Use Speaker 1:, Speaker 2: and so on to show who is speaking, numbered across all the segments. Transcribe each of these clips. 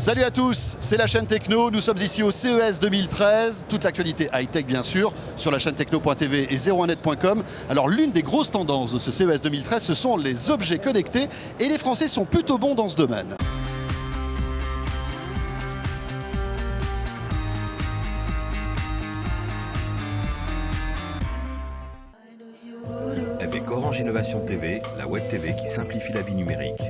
Speaker 1: Salut à tous, c'est la chaîne Techno, nous sommes ici au CES 2013, toute l'actualité high-tech bien sûr, sur la chaîne techno.tv et 01net.com. Alors l'une des grosses tendances de ce CES 2013, ce sont les objets connectés et les Français sont plutôt bons dans ce domaine.
Speaker 2: Avec Orange Innovation TV, la Web TV qui simplifie la vie numérique.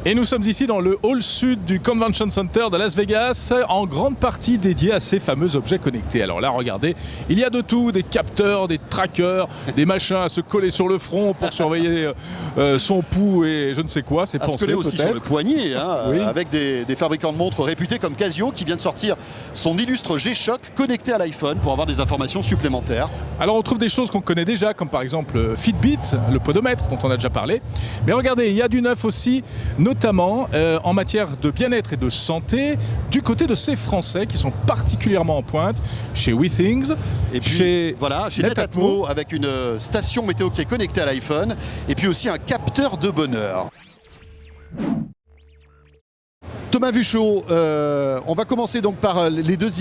Speaker 3: Et nous sommes ici dans le hall sud du Convention Center de Las Vegas, en grande partie dédié à ces fameux objets connectés. Alors là, regardez, il y a de tout, des capteurs, des trackers, des machins à se coller sur le front pour surveiller son pouls et je ne sais quoi. C'est
Speaker 1: à se coller aussi sur le poignet, hein,
Speaker 3: oui.
Speaker 1: Avec des fabricants de montres réputés comme Casio qui vient de sortir son illustre G-Shock connecté à l'iPhone pour avoir des informations supplémentaires.
Speaker 3: Alors on trouve des choses qu'on connaît déjà, comme par exemple Fitbit, le podomètre dont on a déjà parlé. Mais regardez, il y a du neuf aussi, notamment en matière de bien-être et de santé, du côté de ces Français qui sont particulièrement en pointe, chez WeThings,
Speaker 1: et puis
Speaker 3: chez
Speaker 1: Netatmo avec une station météo qui est connectée à l'iPhone, et puis aussi un capteur de bonheur. Thomas Vuchot, on va commencer donc par les deux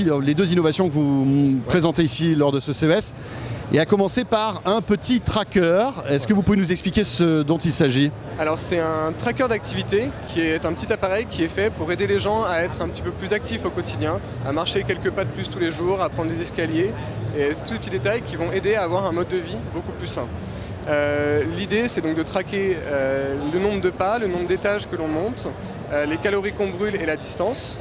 Speaker 1: innovations que vous présentez ici lors de ce CES, et à commencer par un petit tracker. Est-ce que vous pouvez nous expliquer ce dont il s'agit?
Speaker 4: Alors c'est un tracker d'activité qui est un petit appareil qui est fait pour aider les gens à être un petit peu plus actifs au quotidien, à marcher quelques pas de plus tous les jours, à prendre des escaliers, et c'est tous ces petits détails qui vont aider à avoir un mode de vie beaucoup plus sain. L'idée c'est donc de traquer le nombre de pas, le nombre d'étages que l'on monte, les calories qu'on brûle et la distance,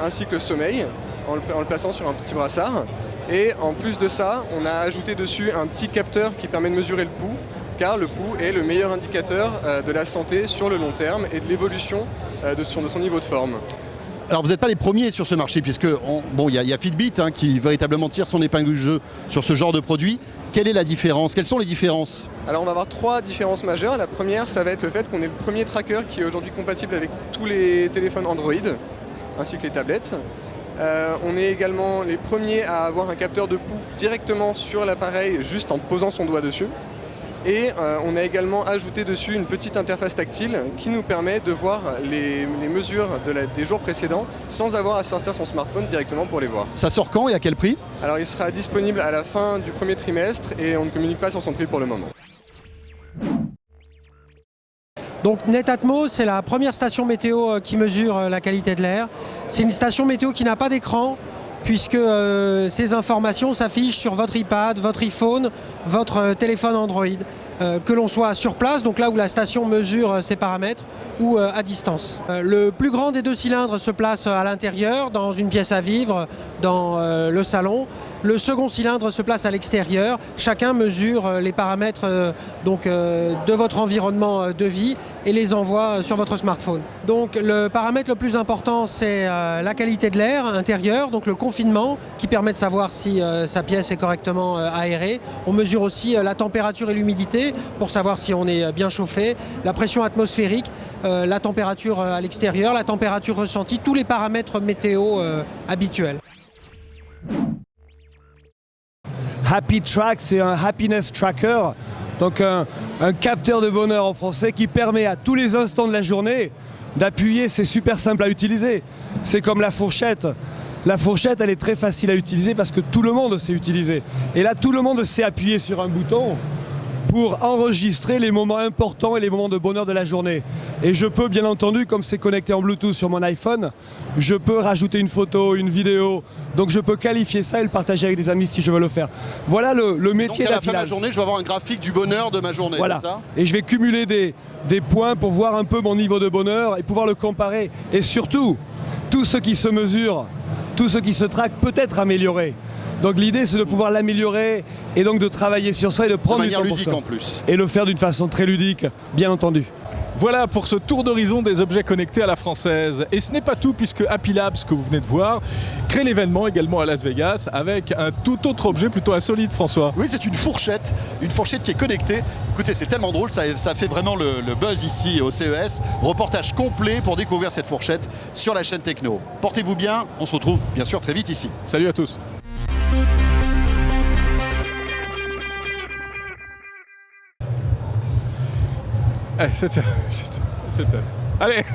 Speaker 4: ainsi que le sommeil, en le plaçant sur un petit brassard. Et en plus de ça, on a ajouté dessus un petit capteur qui permet de mesurer le pouls, car le pouls est le meilleur indicateur de la santé sur le long terme et de l'évolution de son niveau de forme.
Speaker 1: Alors vous n'êtes pas les premiers sur ce marché, puisque il y a Fitbit qui véritablement tire son épingle du jeu sur ce genre de produit. Quelle est la différence? Quelles sont les différences?
Speaker 4: Alors on va avoir trois différences majeures. La première, ça va être le fait qu'on est le premier tracker qui est aujourd'hui compatible avec tous les téléphones Android, ainsi que les tablettes. On est également les premiers à avoir un capteur de pouls directement sur l'appareil, juste en posant son doigt dessus. Et on a également ajouté dessus une petite interface tactile qui nous permet de voir les mesures des jours précédents sans avoir à sortir son smartphone directement pour les voir.
Speaker 1: Ça sort quand et à quel prix?
Speaker 4: Alors il sera disponible à la fin du premier trimestre et on ne communique pas sur son prix pour le moment.
Speaker 5: Donc Netatmo, c'est la première station météo qui mesure la qualité de l'air. C'est une station météo qui n'a pas d'écran, puisque ces informations s'affichent sur votre iPad, votre iPhone, votre téléphone Android, que l'on soit sur place, donc là où la station mesure ses paramètres, ou à distance. Le plus grand des deux cylindres se place à l'intérieur, dans une pièce à vivre, dans le salon. Le second cylindre se place à l'extérieur. Chacun mesure les paramètres de votre environnement de vie et les envoie sur votre smartphone. Donc le paramètre le plus important, c'est la qualité de l'air intérieur, donc le confinement, qui permet de savoir si sa pièce est correctement aérée. On mesure aussi la température et l'humidité pour savoir si on est bien chauffé, la pression atmosphérique, la température à l'extérieur, la température ressentie, tous les paramètres météo habituels.
Speaker 6: Happy Track, c'est un happiness tracker, donc un capteur de bonheur en français qui permet à tous les instants de la journée d'appuyer. C'est super simple à utiliser. C'est comme la fourchette. La fourchette, elle est très facile à utiliser parce que tout le monde sait utiliser. Et là, tout le monde sait appuyer sur un bouton pour enregistrer les moments importants et les moments de bonheur de la journée. Et je peux, bien entendu, comme c'est connecté en Bluetooth sur mon iPhone, je peux rajouter une photo, une vidéo. Donc je peux qualifier ça et le partager avec des amis si je veux le faire. Voilà le métier
Speaker 1: donc à la
Speaker 6: d'affilage.
Speaker 1: fin de la journée, je vais avoir un graphique du bonheur de ma journée,
Speaker 6: Voilà.
Speaker 1: c'est ça?
Speaker 6: Et je vais cumuler des points pour voir un peu mon niveau de bonheur et pouvoir le comparer. Et surtout, tout ce qui se mesure, tout ce qui se traque peut être amélioré. Donc l'idée, c'est de pouvoir l'améliorer et donc de travailler sur soi et de prendre
Speaker 1: De
Speaker 6: du
Speaker 1: manière
Speaker 6: temps pour
Speaker 1: ludique
Speaker 6: ça.
Speaker 1: en plus.
Speaker 6: Et le faire d'une façon très ludique, bien entendu.
Speaker 3: Voilà pour ce tour d'horizon des objets connectés à la française. Et ce n'est pas tout, puisque Happy Labs, que vous venez de voir, crée l'événement également à Las Vegas avec un tout autre objet plutôt insolite, François.
Speaker 1: Oui, c'est une fourchette qui est connectée. Écoutez, c'est tellement drôle, ça fait vraiment le buzz ici au CES. Reportage complet pour découvrir cette fourchette sur la chaîne Techno. Portez-vous bien, on se retrouve bien sûr très vite ici.
Speaker 3: Salut à tous. Allez.